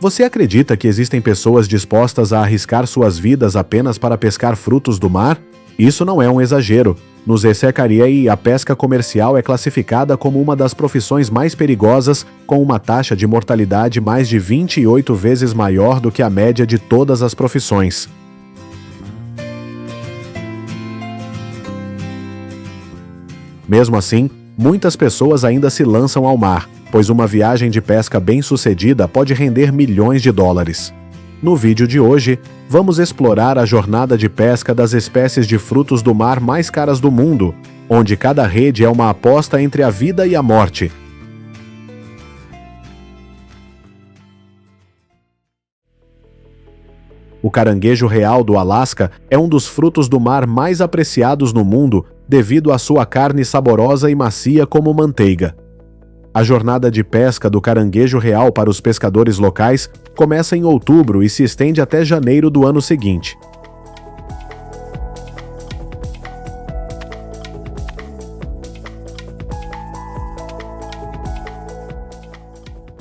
Você acredita que existem pessoas dispostas a arriscar suas vidas apenas para pescar frutos do mar? Isso não é um exagero. No Zecariai, a pesca comercial é classificada como uma das profissões mais perigosas, com uma taxa de mortalidade mais de 28 vezes maior do que a média de todas as profissões. Mesmo assim, muitas pessoas ainda se lançam ao mar, pois uma viagem de pesca bem-sucedida pode render milhões de dólares. No vídeo de hoje, vamos explorar a jornada de pesca das espécies de frutos do mar mais caras do mundo, onde cada rede é uma aposta entre a vida e a morte. O caranguejo real do Alasca é um dos frutos do mar mais apreciados no mundo devido à sua carne saborosa e macia como manteiga. A jornada de pesca do caranguejo real para os pescadores locais começa em outubro e se estende até janeiro do ano seguinte.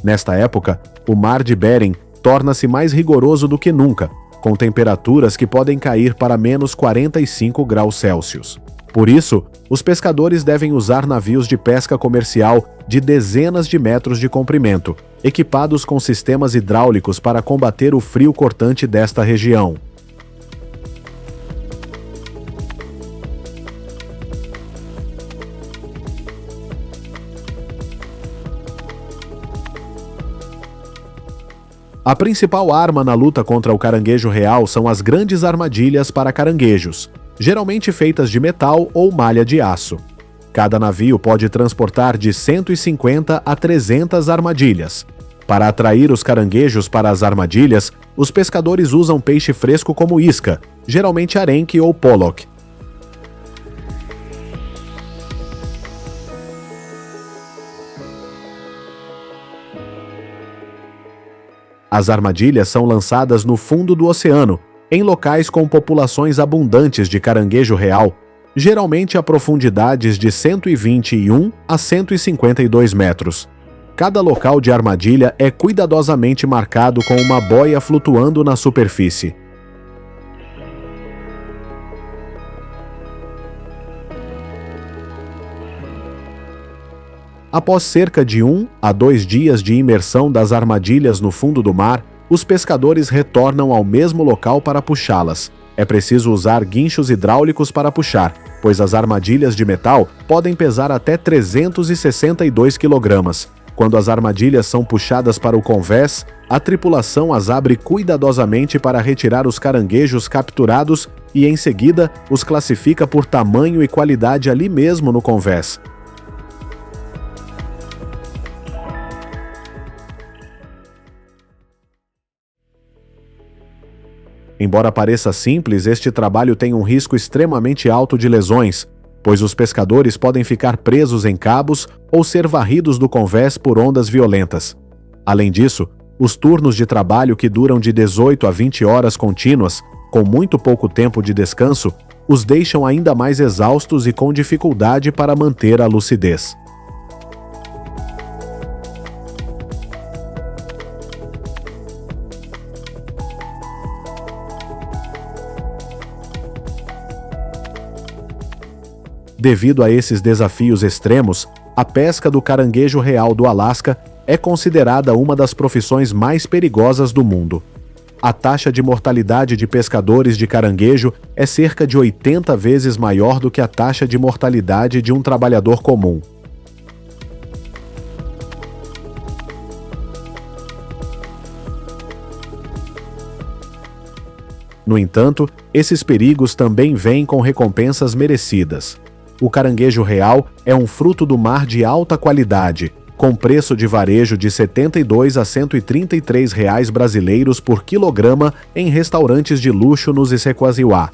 Nesta época, o Mar de Bering torna-se mais rigoroso do que nunca, com temperaturas que podem cair para menos 45 graus Celsius. Por isso, os pescadores devem usar navios de pesca comercial de dezenas de metros de comprimento, equipados com sistemas hidráulicos para combater o frio cortante desta região. A principal arma na luta contra o caranguejo real são as grandes armadilhas para caranguejos, geralmente feitas de metal ou malha de aço. Cada navio pode transportar de 150 a 300 armadilhas. Para atrair os caranguejos para as armadilhas, os pescadores usam peixe fresco como isca, geralmente arenque ou pollock. As armadilhas são lançadas no fundo do oceano, em locais com populações abundantes de caranguejo real, geralmente a profundidades de 121 a 152 metros. Cada local de armadilha é cuidadosamente marcado com uma boia flutuando na superfície. Após cerca de 1 a 2 dias de imersão das armadilhas no fundo do mar, os pescadores retornam ao mesmo local para puxá-las. É preciso usar guinchos hidráulicos para puxar, pois as armadilhas de metal podem pesar até 362 kg. Quando as armadilhas são puxadas para o convés, a tripulação as abre cuidadosamente para retirar os caranguejos capturados e, em seguida, os classifica por tamanho e qualidade ali mesmo no convés. Embora pareça simples, este trabalho tem um risco extremamente alto de lesões, pois os pescadores podem ficar presos em cabos ou ser varridos do convés por ondas violentas. Além disso, os turnos de trabalho que duram de 18 a 20 horas contínuas, com muito pouco tempo de descanso, os deixam ainda mais exaustos e com dificuldade para manter a lucidez. Devido a esses desafios extremos, a pesca do caranguejo real do Alasca é considerada uma das profissões mais perigosas do mundo. A taxa de mortalidade de pescadores de caranguejo é cerca de 80 vezes maior do que a taxa de mortalidade de um trabalhador comum. No entanto, esses perigos também vêm com recompensas merecidas. O caranguejo real é um fruto do mar de alta qualidade, com preço de varejo de R$ 72 a R$ 133 brasileiros por quilograma em restaurantes de luxo nos Sequoia.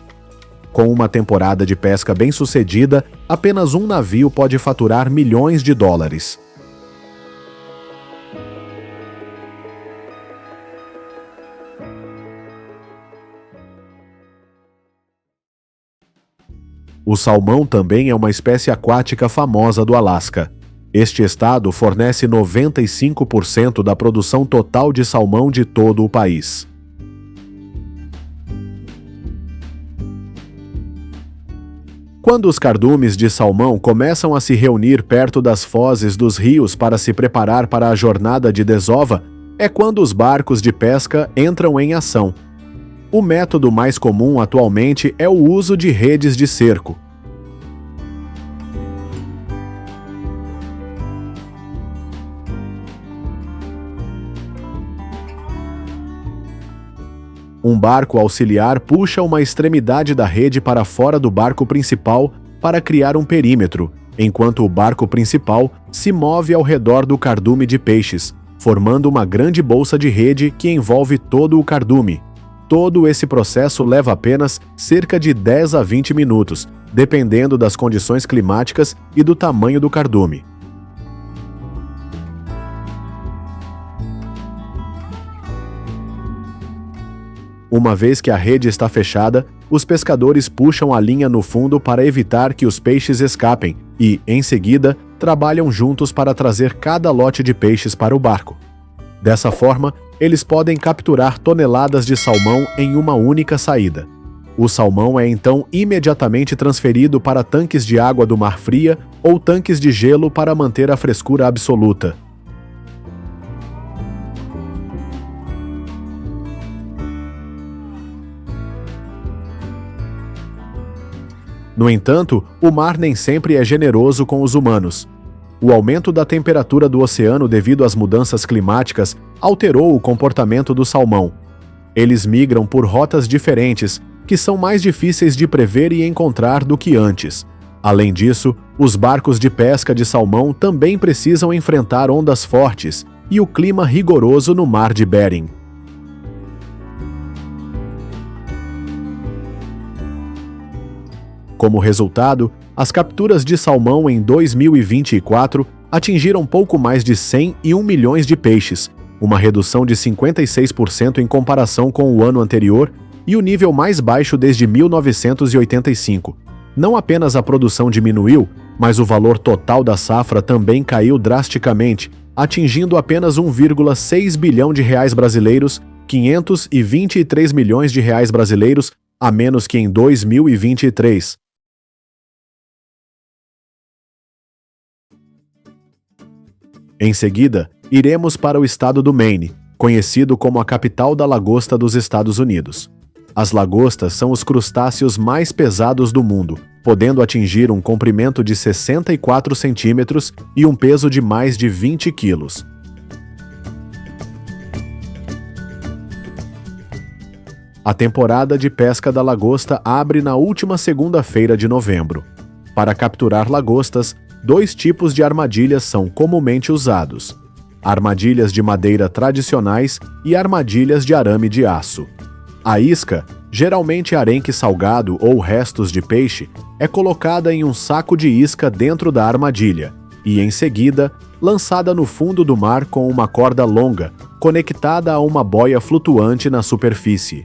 Com uma temporada de pesca bem-sucedida, apenas um navio pode faturar milhões de dólares. O salmão também é uma espécie aquática famosa do Alasca. Este estado fornece 95% da produção total de salmão de todo o país. Quando os cardumes de salmão começam a se reunir perto das fozes dos rios para se preparar para a jornada de desova, é quando os barcos de pesca entram em ação. O método mais comum atualmente é o uso de redes de cerco. Um barco auxiliar puxa uma extremidade da rede para fora do barco principal para criar um perímetro, enquanto o barco principal se move ao redor do cardume de peixes, formando uma grande bolsa de rede que envolve todo o cardume. Todo esse processo leva apenas cerca de 10 a 20 minutos, dependendo das condições climáticas e do tamanho do cardume. Uma vez que a rede está fechada, os pescadores puxam a linha no fundo para evitar que os peixes escapem e, em seguida, trabalham juntos para trazer cada lote de peixes para o barco. Dessa forma, eles podem capturar toneladas de salmão em uma única saída. O salmão é então imediatamente transferido para tanques de água do mar fria ou tanques de gelo para manter a frescura absoluta. No entanto, o mar nem sempre é generoso com os humanos. O aumento da temperatura do oceano devido às mudanças climáticas alterou o comportamento do salmão. Eles migram por rotas diferentes, que são mais difíceis de prever e encontrar do que antes. Além disso, os barcos de pesca de salmão também precisam enfrentar ondas fortes e o clima rigoroso no Mar de Bering. Como resultado, as capturas de salmão em 2024 atingiram pouco mais de 101 milhões de peixes, uma redução de 56% em comparação com o ano anterior e o nível mais baixo desde 1985. Não apenas a produção diminuiu, mas o valor total da safra também caiu drasticamente, atingindo apenas 1,6 bilhão de reais brasileiros, 523 milhões de reais brasileiros, a menos que em 2023. Em seguida, iremos para o estado do Maine, conhecido como a capital da lagosta dos Estados Unidos. As lagostas são os crustáceos mais pesados do mundo, podendo atingir um comprimento de 64 centímetros e um peso de mais de 20 quilos. A temporada de pesca da lagosta abre na última segunda-feira de novembro. Para capturar lagostas, 2 tipos de armadilhas são comumente usados: armadilhas de madeira tradicionais e armadilhas de arame de aço. A isca, geralmente arenque salgado ou restos de peixe, é colocada em um saco de isca dentro da armadilha e, em seguida, lançada no fundo do mar com uma corda longa, conectada a uma boia flutuante na superfície.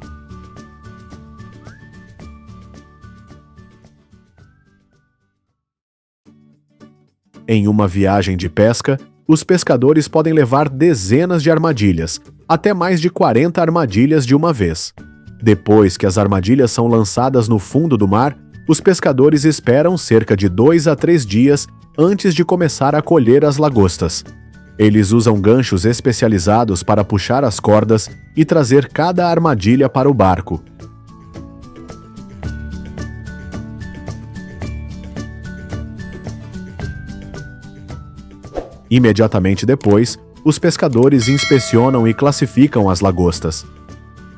Em uma viagem de pesca, os pescadores podem levar dezenas de armadilhas, até mais de 40 armadilhas de uma vez. Depois que as armadilhas são lançadas no fundo do mar, os pescadores esperam cerca de 2 a 3 dias antes de começar a colher as lagostas. Eles usam ganchos especializados para puxar as cordas e trazer cada armadilha para o barco. Imediatamente depois, os pescadores inspecionam e classificam as lagostas.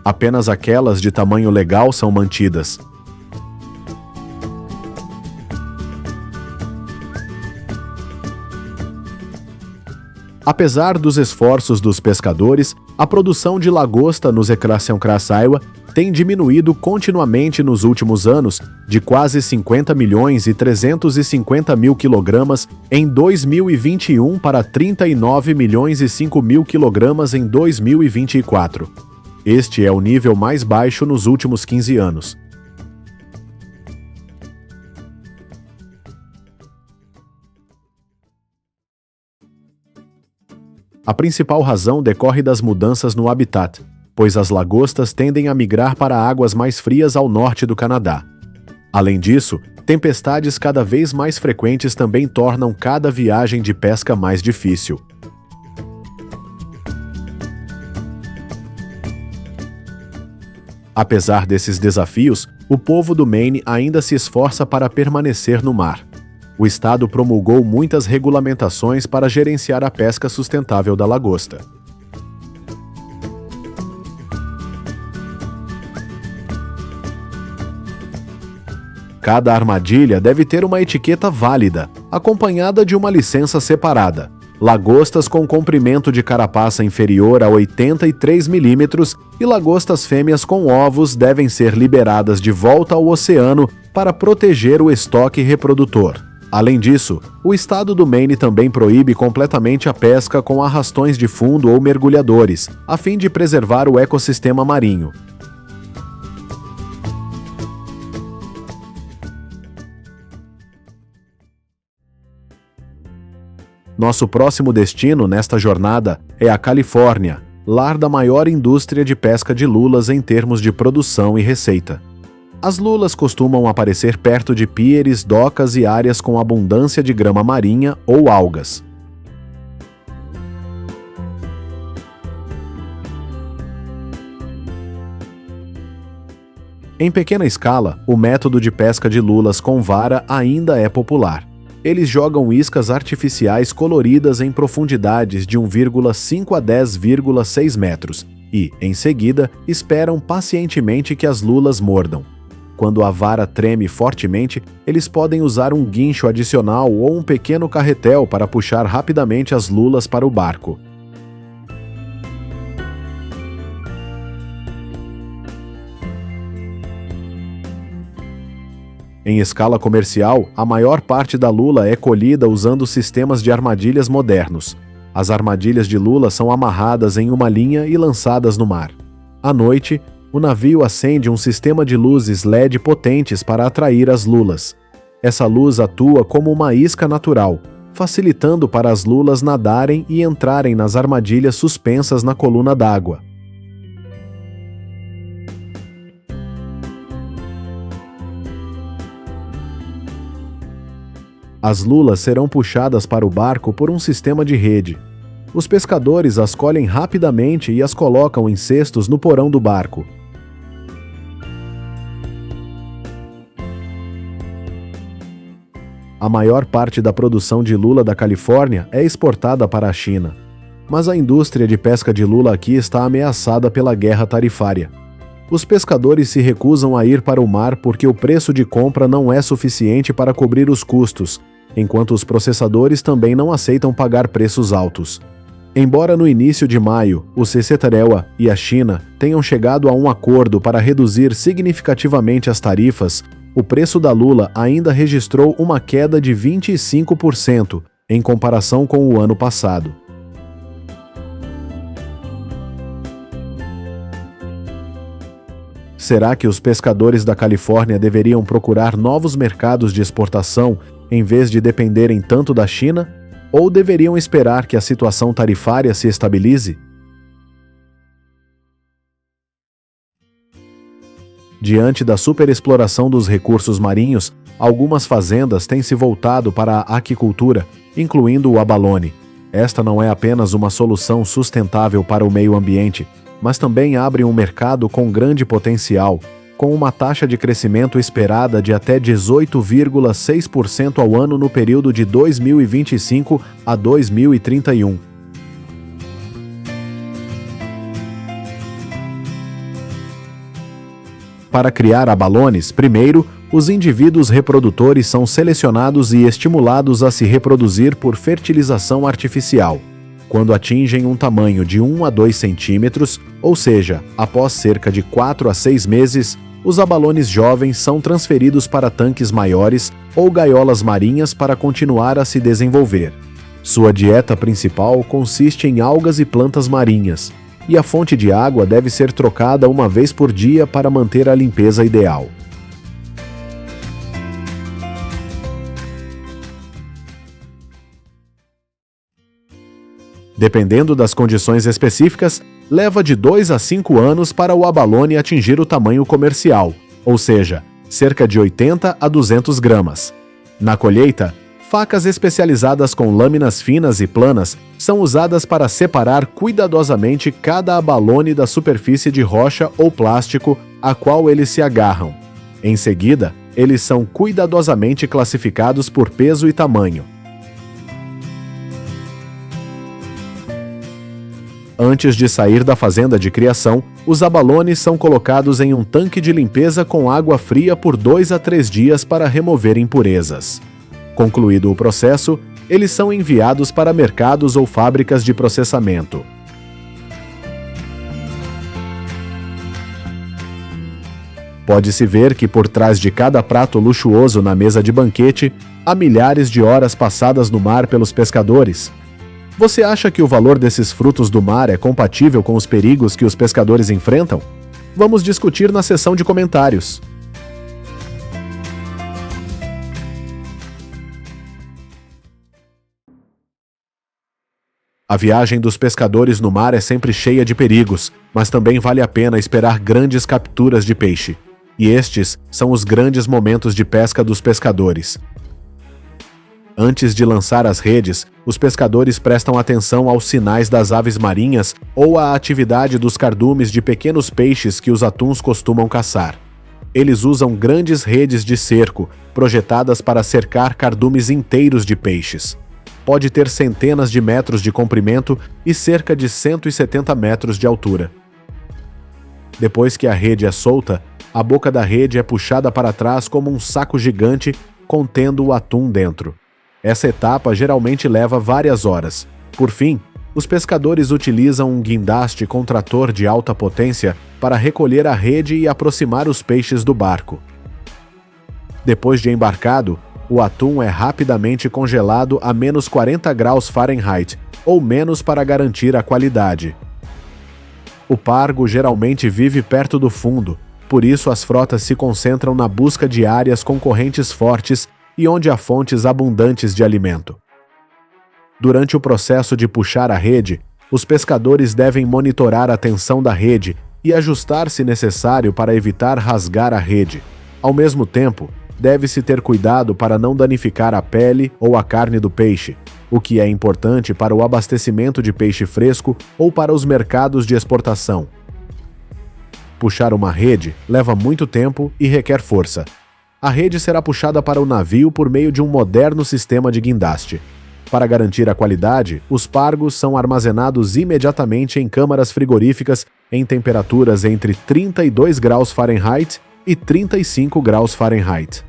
Apenas aquelas de tamanho legal são mantidas. Apesar dos esforços dos pescadores, a produção de lagosta nos Ecrasian Crassaiwa tem diminuído continuamente nos últimos anos, de quase 50 milhões e 350 mil quilogramas em 2021 para 39 milhões e 5 mil quilogramas em 2024. Este é o nível mais baixo nos últimos 15 anos. A principal razão decorre das mudanças no habitat, pois as lagostas tendem a migrar para águas mais frias ao norte do Canadá. Além disso, tempestades cada vez mais frequentes também tornam cada viagem de pesca mais difícil. Apesar desses desafios, o povo do Maine ainda se esforça para permanecer no mar. O estado promulgou muitas regulamentações para gerenciar a pesca sustentável da lagosta. Cada armadilha deve ter uma etiqueta válida, acompanhada de uma licença separada. Lagostas com comprimento de carapaça inferior a 83 milímetros e lagostas fêmeas com ovos devem ser liberadas de volta ao oceano para proteger o estoque reprodutor. Além disso, o estado do Maine também proíbe completamente a pesca com arrastões de fundo ou mergulhadores, a fim de preservar o ecossistema marinho. Nosso próximo destino nesta jornada é a Califórnia, lar da maior indústria de pesca de lulas em termos de produção e receita. As lulas costumam aparecer perto de pieres, docas e áreas com abundância de grama marinha ou algas. Em pequena escala, o método de pesca de lulas com vara ainda é popular. Eles jogam iscas artificiais coloridas em profundidades de 1,5 a 10,6 metros e, em seguida, esperam pacientemente que as lulas mordam. Quando a vara treme fortemente, eles podem usar um guincho adicional ou um pequeno carretel para puxar rapidamente as lulas para o barco. Em escala comercial, a maior parte da lula é colhida usando sistemas de armadilhas modernos. As armadilhas de lula são amarradas em uma linha e lançadas no mar. À noite, o navio acende um sistema de luzes LED potentes para atrair as lulas. Essa luz atua como uma isca natural, facilitando para as lulas nadarem e entrarem nas armadilhas suspensas na coluna d'água. As lulas serão puxadas para o barco por um sistema de rede. Os pescadores as colhem rapidamente e as colocam em cestos no porão do barco. A maior parte da produção de lula da Califórnia é exportada para a China. Mas a indústria de pesca de lula aqui está ameaçada pela guerra tarifária. Os pescadores se recusam a ir para o mar porque o preço de compra não é suficiente para cobrir os custos, enquanto os processadores também não aceitam pagar preços altos. Embora no início de maio, o CCTarewa e a China tenham chegado a um acordo para reduzir significativamente as tarifas, o preço da lula ainda registrou uma queda de 25% em comparação com o ano passado. Será que os pescadores da Califórnia deveriam procurar novos mercados de exportação em vez de dependerem tanto da China? Ou deveriam esperar que a situação tarifária se estabilize? Diante da superexploração dos recursos marinhos, algumas fazendas têm se voltado para a aquicultura, incluindo o abalone. Esta não é apenas uma solução sustentável para o meio ambiente, mas também abre um mercado com grande potencial, com uma taxa de crescimento esperada de até 18,6% ao ano no período de 2025 a 2031. Para criar abalones, primeiro, os indivíduos reprodutores são selecionados e estimulados a se reproduzir por fertilização artificial. Quando atingem um tamanho de 1 a 2 centímetros, ou seja, após cerca de 4 a 6 meses, os abalones jovens são transferidos para tanques maiores ou gaiolas marinhas para continuar a se desenvolver. Sua dieta principal consiste em algas e plantas marinhas, e a fonte de água deve ser trocada uma vez por dia para manter a limpeza ideal. Dependendo das condições específicas, leva de 2 a 5 anos para o abalone atingir o tamanho comercial, ou seja, cerca de 80 a 200 gramas. Na colheita, facas especializadas com lâminas finas e planas são usadas para separar cuidadosamente cada abalone da superfície de rocha ou plástico a qual eles se agarram. Em seguida, eles são cuidadosamente classificados por peso e tamanho. Antes de sair da fazenda de criação, os abalones são colocados em um tanque de limpeza com água fria por 2 a 3 dias para remover impurezas. Concluído o processo, eles são enviados para mercados ou fábricas de processamento. Pode-se ver que por trás de cada prato luxuoso na mesa de banquete, há milhares de horas passadas no mar pelos pescadores. Você acha que o valor desses frutos do mar é compatível com os perigos que os pescadores enfrentam? Vamos discutir na seção de comentários. A viagem dos pescadores no mar é sempre cheia de perigos, mas também vale a pena esperar grandes capturas de peixe. E estes são os grandes momentos de pesca dos pescadores. Antes de lançar as redes, os pescadores prestam atenção aos sinais das aves marinhas ou à atividade dos cardumes de pequenos peixes que os atuns costumam caçar. Eles usam grandes redes de cerco, projetadas para cercar cardumes inteiros de peixes. Pode ter centenas de metros de comprimento e cerca de 170 metros de altura. Depois que a rede é solta, a boca da rede é puxada para trás como um saco gigante contendo o atum dentro. Essa etapa geralmente leva várias horas. Por fim, os pescadores utilizam um guindaste com trator de alta potência para recolher a rede e aproximar os peixes do barco. Depois de embarcado, o atum é rapidamente congelado a menos 40 graus Fahrenheit, ou menos para garantir a qualidade. O pargo geralmente vive perto do fundo, por isso as frotas se concentram na busca de áreas com correntes fortes e onde há fontes abundantes de alimento. Durante o processo de puxar a rede, os pescadores devem monitorar a tensão da rede e ajustar se necessário para evitar rasgar a rede. Ao mesmo tempo, deve-se ter cuidado para não danificar a pele ou a carne do peixe, o que é importante para o abastecimento de peixe fresco ou para os mercados de exportação. Puxar uma rede leva muito tempo e requer força. A rede será puxada para o navio por meio de um moderno sistema de guindaste. Para garantir a qualidade, os pargos são armazenados imediatamente em câmaras frigoríficas em temperaturas entre 32 graus Fahrenheit e 35 graus Fahrenheit.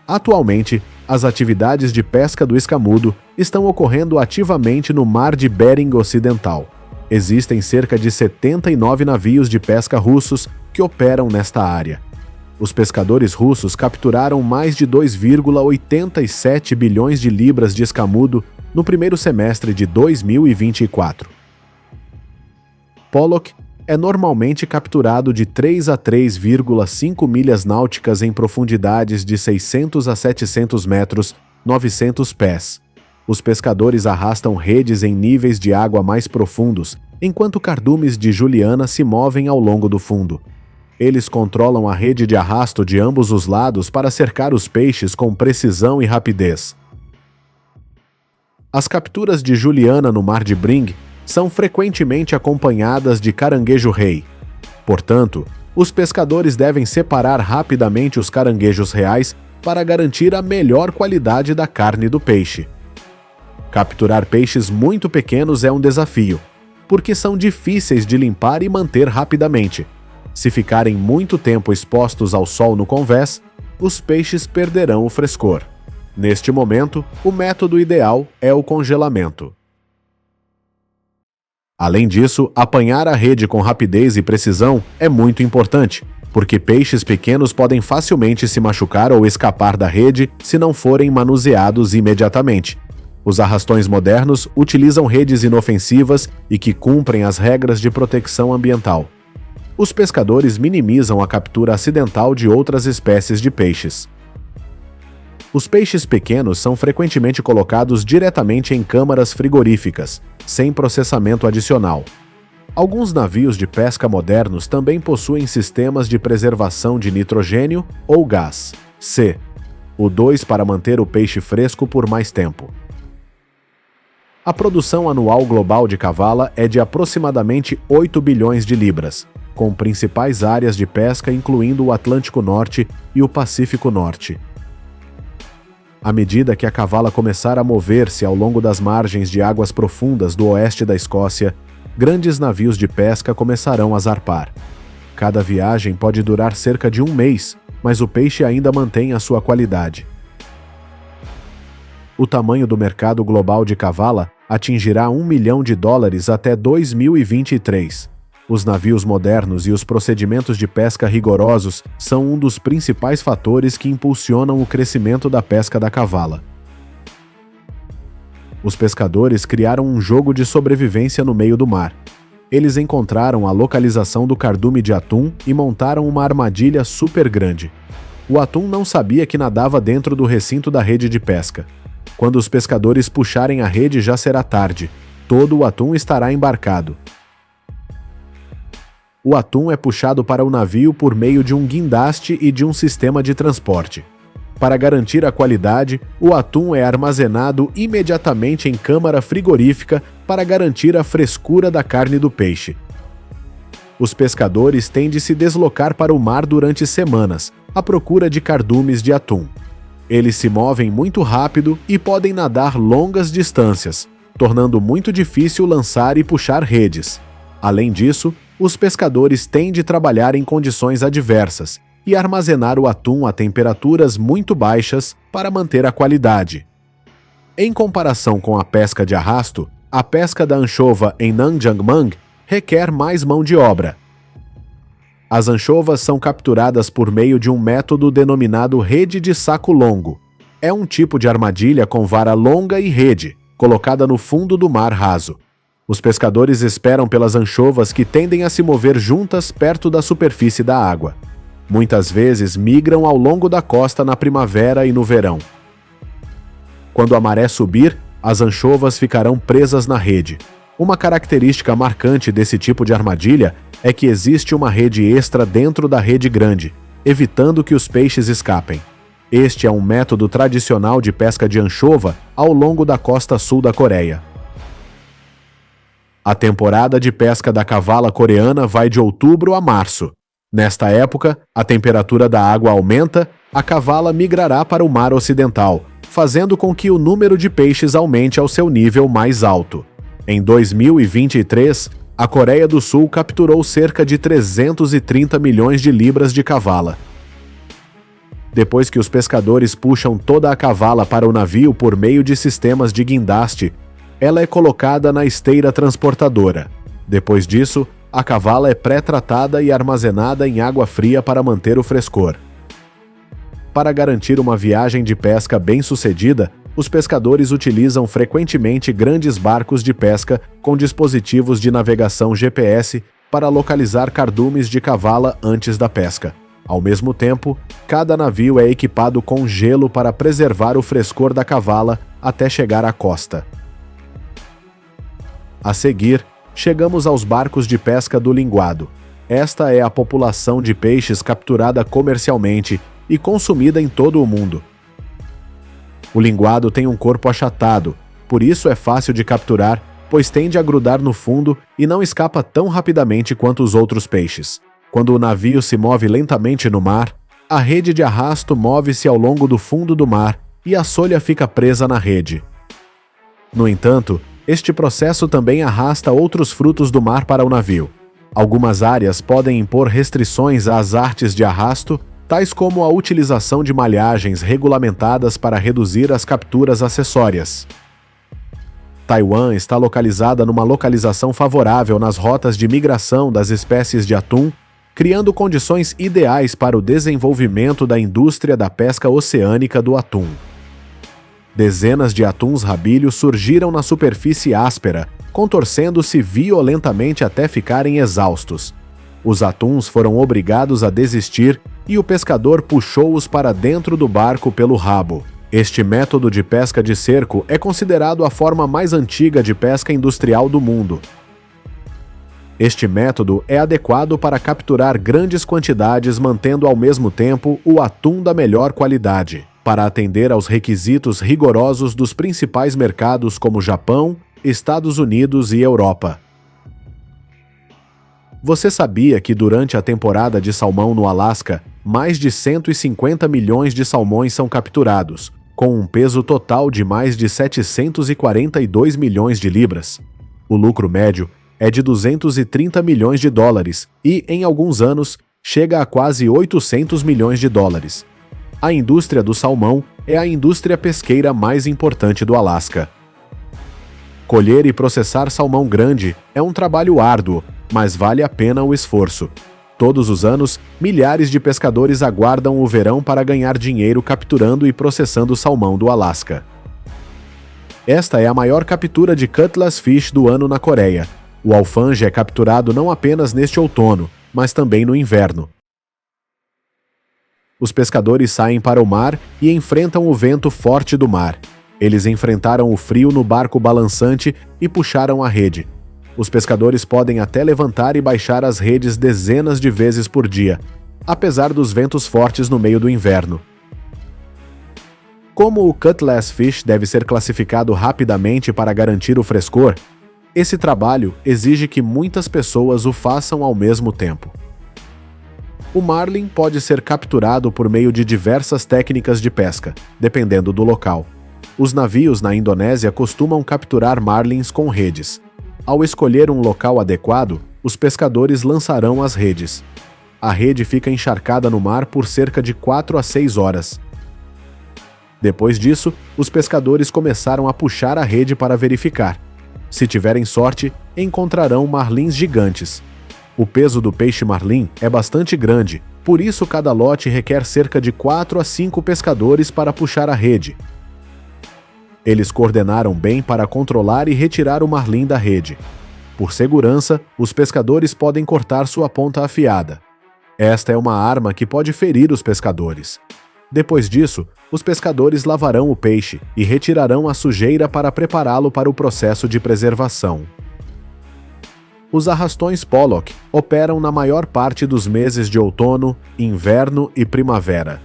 Atualmente, as atividades de pesca do escamudo estão ocorrendo ativamente no Mar de Bering Ocidental. Existem cerca de 79 navios de pesca russos que operam nesta área. Os pescadores russos capturaram mais de 2,87 bilhões de libras de escamudo no primeiro semestre de 2024. Pollock é normalmente capturado de 3 a 3,5 milhas náuticas em profundidades de 600 a 700 metros, 900 pés. Os pescadores arrastam redes em níveis de água mais profundos, enquanto cardumes de Juliana se movem ao longo do fundo. Eles controlam a rede de arrasto de ambos os lados para cercar os peixes com precisão e rapidez. As capturas de Juliana no Mar de Bering são frequentemente acompanhadas de caranguejo-rei. Portanto, os pescadores devem separar rapidamente os caranguejos reais para garantir a melhor qualidade da carne do peixe. Capturar peixes muito pequenos é um desafio, porque são difíceis de limpar e manter rapidamente. Se ficarem muito tempo expostos ao sol no convés, os peixes perderão o frescor. Neste momento, o método ideal é o congelamento. Além disso, apanhar a rede com rapidez e precisão é muito importante, porque peixes pequenos podem facilmente se machucar ou escapar da rede se não forem manuseados imediatamente. Os arrastões modernos utilizam redes inofensivas e que cumprem as regras de proteção ambiental. Os pescadores minimizam a captura acidental de outras espécies de peixes. Os peixes pequenos são frequentemente colocados diretamente em câmaras frigoríficas, sem processamento adicional. Alguns navios de pesca modernos também possuem sistemas de preservação de nitrogênio ou gás, CO2, para manter o peixe fresco por mais tempo. A produção anual global de cavala é de aproximadamente 8 bilhões de libras, com principais áreas de pesca incluindo o Atlântico Norte e o Pacífico Norte. À medida que a cavala começar a mover-se ao longo das margens de águas profundas do oeste da Escócia, grandes navios de pesca começarão a zarpar. Cada viagem pode durar cerca de um mês, mas o peixe ainda mantém a sua qualidade. O tamanho do mercado global de cavala atingirá $1 milhão até 2023. Os navios modernos e os procedimentos de pesca rigorosos são um dos principais fatores que impulsionam o crescimento da pesca da cavala. Os pescadores criaram um jogo de sobrevivência no meio do mar. Eles encontraram a localização do cardume de atum e montaram uma armadilha super grande. O atum não sabia que nadava dentro do recinto da rede de pesca. Quando os pescadores puxarem a rede, já será tarde. Todo o atum estará embarcado. O atum é puxado para o navio por meio de um guindaste e de um sistema de transporte. Para garantir a qualidade, o atum é armazenado imediatamente em câmara frigorífica para garantir a frescura da carne do peixe. Os pescadores têm de se deslocar para o mar durante semanas, à procura de cardumes de atum. Eles se movem muito rápido e podem nadar longas distâncias, tornando muito difícil lançar e puxar redes. Além disso, os pescadores têm de trabalhar em condições adversas e armazenar o atum a temperaturas muito baixas para manter a qualidade. Em comparação com a pesca de arrasto, a pesca da anchova em Nangjiangmang requer mais mão de obra. As anchovas são capturadas por meio de um método denominado rede de saco longo. É um tipo de armadilha com vara longa e rede, colocada no fundo do mar raso. Os pescadores esperam pelas anchovas que tendem a se mover juntas perto da superfície da água. Muitas vezes migram ao longo da costa na primavera e no verão. Quando a maré subir, as anchovas ficarão presas na rede. Uma característica marcante desse tipo de armadilha é que existe uma rede extra dentro da rede grande, evitando que os peixes escapem. Este é um método tradicional de pesca de anchova ao longo da costa sul da Coreia. A temporada de pesca da cavala coreana vai de outubro a março. Nesta época, a temperatura da água aumenta, a cavala migrará para o mar ocidental, fazendo com que o número de peixes aumente ao seu nível mais alto. Em 2023, a Coreia do Sul capturou cerca de 330 milhões de libras de cavala. Depois que os pescadores puxam toda a cavala para o navio por meio de sistemas de guindaste, ela é colocada na esteira transportadora. Depois disso, a cavala é pré-tratada e armazenada em água fria para manter o frescor. Para garantir uma viagem de pesca bem-sucedida, os pescadores utilizam frequentemente grandes barcos de pesca com dispositivos de navegação GPS para localizar cardumes de cavala antes da pesca. Ao mesmo tempo, cada navio é equipado com gelo para preservar o frescor da cavala até chegar à costa. A seguir, chegamos aos barcos de pesca do linguado. Esta é a população de peixes capturada comercialmente e consumida em todo o mundo. O linguado tem um corpo achatado, por isso é fácil de capturar, pois tende a grudar no fundo e não escapa tão rapidamente quanto os outros peixes. Quando o navio se move lentamente no mar, a rede de arrasto move-se ao longo do fundo do mar e a solha fica presa na rede. No entanto, este processo também arrasta outros frutos do mar para o navio. Algumas áreas podem impor restrições às artes de arrasto, tais como a utilização de malhagens regulamentadas para reduzir as capturas acessórias. Taiwan está localizada numa localização favorável nas rotas de migração das espécies de atum, criando condições ideais para o desenvolvimento da indústria da pesca oceânica do atum. Dezenas de atuns rabilhos surgiram na superfície áspera, contorcendo-se violentamente até ficarem exaustos. Os atuns foram obrigados a desistir e o pescador puxou-os para dentro do barco pelo rabo. Este método de pesca de cerco é considerado a forma mais antiga de pesca industrial do mundo. Este método é adequado para capturar grandes quantidades, mantendo ao mesmo tempo o atum da melhor qualidade, para atender aos requisitos rigorosos dos principais mercados como Japão, Estados Unidos e Europa. Você sabia que durante a temporada de salmão no Alasca, mais de 150 milhões de salmões são capturados, com um peso total de mais de 742 milhões de libras? O lucro médio é de 230 milhões de dólares e, em alguns anos, chega a quase 800 milhões de dólares. A indústria do salmão é a indústria pesqueira mais importante do Alasca. Colher e processar salmão grande é um trabalho árduo, mas vale a pena o esforço. Todos os anos, milhares de pescadores aguardam o verão para ganhar dinheiro capturando e processando salmão do Alasca. Esta é a maior captura de cutlass fish do ano na Coreia. O alfanje é capturado não apenas neste outono, mas também no inverno. Os pescadores saem para o mar e enfrentam o vento forte do mar. Eles enfrentaram o frio no barco balançante e puxaram a rede. Os pescadores podem até levantar e baixar as redes dezenas de vezes por dia, apesar dos ventos fortes no meio do inverno. Como o cutlass fish deve ser classificado rapidamente para garantir o frescor, esse trabalho exige que muitas pessoas o façam ao mesmo tempo. O marlin pode ser capturado por meio de diversas técnicas de pesca, dependendo do local. Os navios na Indonésia costumam capturar marlins com redes. Ao escolher um local adequado, os pescadores lançarão as redes. A rede fica encharcada no mar por cerca de 4 a 6 horas. Depois disso, os pescadores começaram a puxar a rede para verificar. Se tiverem sorte, encontrarão marlins gigantes. O peso do peixe marlim é bastante grande, por isso cada lote requer cerca de 4 a 5 pescadores para puxar a rede. Eles coordenaram bem para controlar e retirar o marlim da rede. Por segurança, os pescadores podem cortar sua ponta afiada. Esta é uma arma que pode ferir os pescadores. Depois disso, os pescadores lavarão o peixe e retirarão a sujeira para prepará-lo para o processo de preservação. Os arrastões pollock operam na maior parte dos meses de outono, inverno e primavera.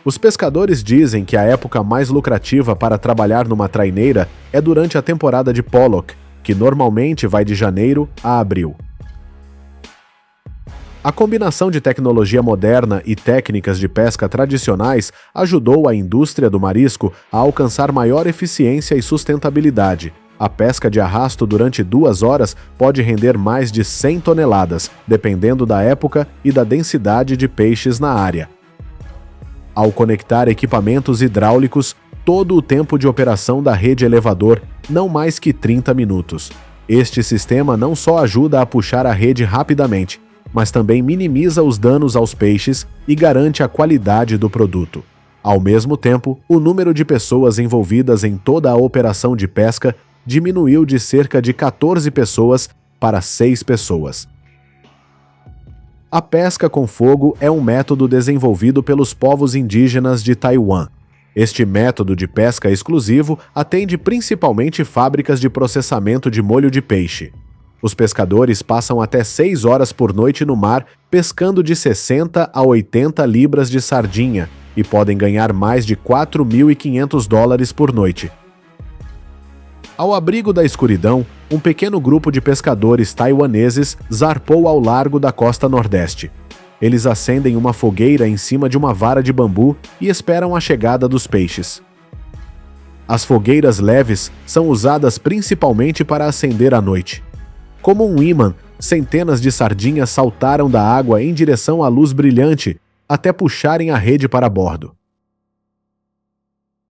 Os pescadores dizem que a época mais lucrativa para trabalhar numa traineira é durante a temporada de pollock, que normalmente vai de janeiro a abril. A combinação de tecnologia moderna e técnicas de pesca tradicionais ajudou a indústria do marisco a alcançar maior eficiência e sustentabilidade. A pesca de arrasto durante 2 horas pode render mais de 100 toneladas, dependendo da época e da densidade de peixes na área. Ao conectar equipamentos hidráulicos, todo o tempo de operação da rede elevador, não mais que 30 minutos. Este sistema não só ajuda a puxar a rede rapidamente, mas também minimiza os danos aos peixes e garante a qualidade do produto. Ao mesmo tempo, o número de pessoas envolvidas em toda a operação de pesca diminuiu de cerca de 14 pessoas para 6 pessoas. A pesca com fogo é um método desenvolvido pelos povos indígenas de Taiwan. Este método de pesca exclusivo atende principalmente fábricas de processamento de molho de peixe. Os pescadores passam até 6 horas por noite no mar pescando de 60 a 80 libras de sardinha e podem ganhar mais de 4.500 dólares por noite. Ao abrigo da escuridão, um pequeno grupo de pescadores taiwaneses zarpou ao largo da costa nordeste. Eles acendem uma fogueira em cima de uma vara de bambu e esperam a chegada dos peixes. As fogueiras leves são usadas principalmente para acender à noite. Como um ímã, centenas de sardinhas saltaram da água em direção à luz brilhante até puxarem a rede para bordo.